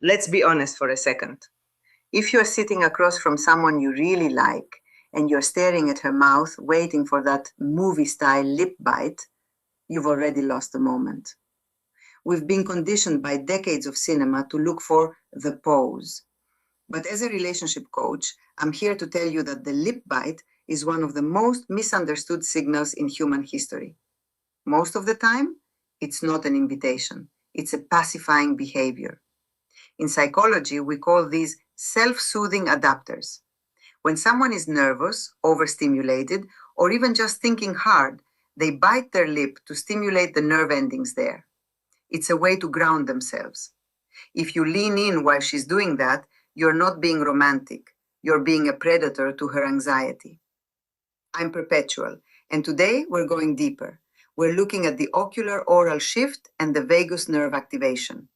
Let's be honest for a second. If you're sitting across from someone you really like and you're staring at her mouth, waiting for that movie style lip bite, you've already lost the moment. We've been conditioned by decades of cinema to look for the pose. But as a relationship coach, I'm here to tell you that the lip bite is one of the most misunderstood signals in human history. Most of the time, it's not an invitation, it's a pacifying behavior. In psychology, we call these self-soothing adapters. When someone is nervous, overstimulated, or even just thinking hard, they bite their lip to stimulate the nerve endings there. It's a way to ground themselves. If you lean in while she's doing that, you're not being romantic. You're being a predator to her anxiety. I'm Perpetual, and today we're going deeper. We're looking at the ocular oral shift and the vagus nerve activation.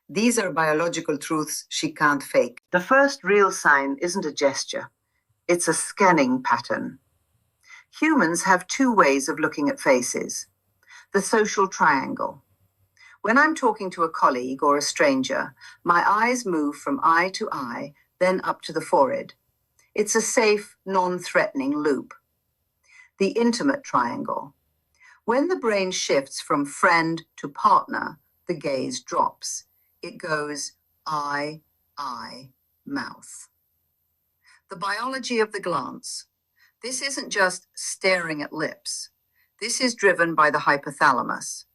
These are biological truths she can't fake. The first real sign isn't a gesture. It's a scanning pattern. Humans have two ways of looking at faces. The social triangle. When I'm talking to a colleague or a stranger, my eyes move from eye to eye, then up to the forehead. It's a safe, non-threatening loop. The intimate triangle. When the brain shifts from friend to partner, the gaze drops. It goes eye, mouth. The biology of the glance. This isn't just staring at lips. This is driven by the hypothalamus.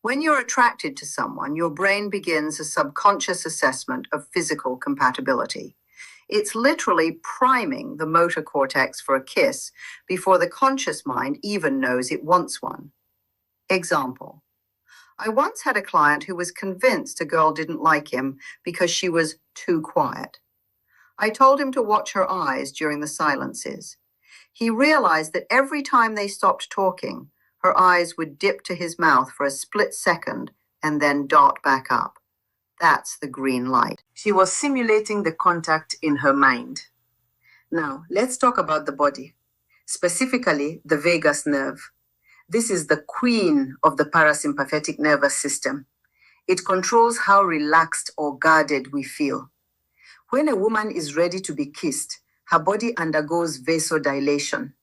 When you're attracted to someone, your brain begins a subconscious assessment of physical compatibility. It's literally priming the motor cortex for a kiss before the conscious mind even knows it wants one. Example. I once had a client who was convinced a girl didn't like him because she was too quiet. I told him to watch her eyes during the silences. He realized that every time they stopped talking, her eyes would dip to his mouth for a split second and then dart back up. That's the green light. She was simulating the contact in her mind. Now, let's talk about the body, specifically the vagus nerve. This is the queen of the parasympathetic nervous system. It controls how relaxed or guarded we feel. When a woman is ready to be kissed, her body undergoes vasodilation.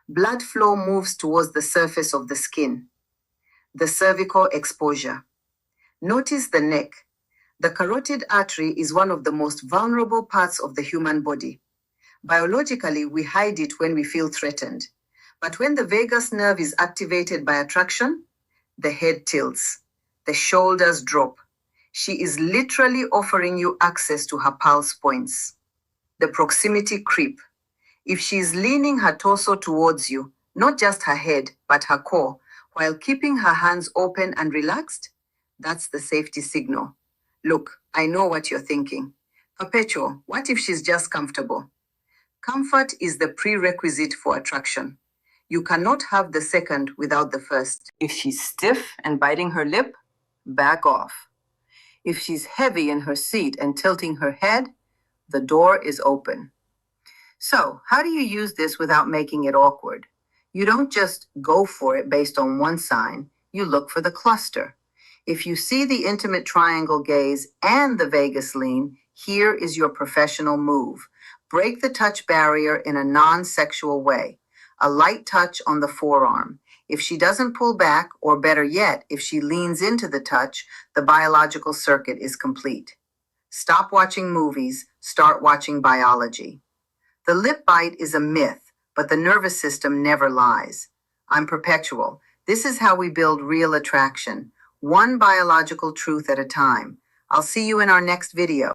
Blood flow moves towards the surface of the skin. The cervical exposure. Notice the neck. The carotid artery is one of the most vulnerable parts of the human body. Biologically, we hide it when we feel threatened. But when the vagus nerve is activated by attraction, the head tilts, the shoulders drop. She is literally offering you access to her pulse points. The proximity creep. If she is leaning her torso towards you, not just her head, but her core, while keeping her hands open and relaxed, that's the safety signal. Look, I know what you're thinking. Perpetual, what if she's just comfortable? Comfort is the prerequisite for attraction. You cannot have the second without the first. If she's stiff and biting her lip, back off. If she's heavy in her seat and tilting her head, the door is open. So, how do you use this without making it awkward? You don't just go for it based on one sign, you look for the cluster. If you see the intimate triangle gaze and the vagus lean, here is your professional move. Break the touch barrier in a non-sexual way. A light touch on the forearm. If she doesn't pull back, or better yet, if she leans into the touch, the biological circuit is complete. Stop watching movies, start watching biology. The lip bite is a myth, but the nervous system never lies. I'm Perpetual. This is how we build real attraction, one biological truth at a time. I'll see you in our next video.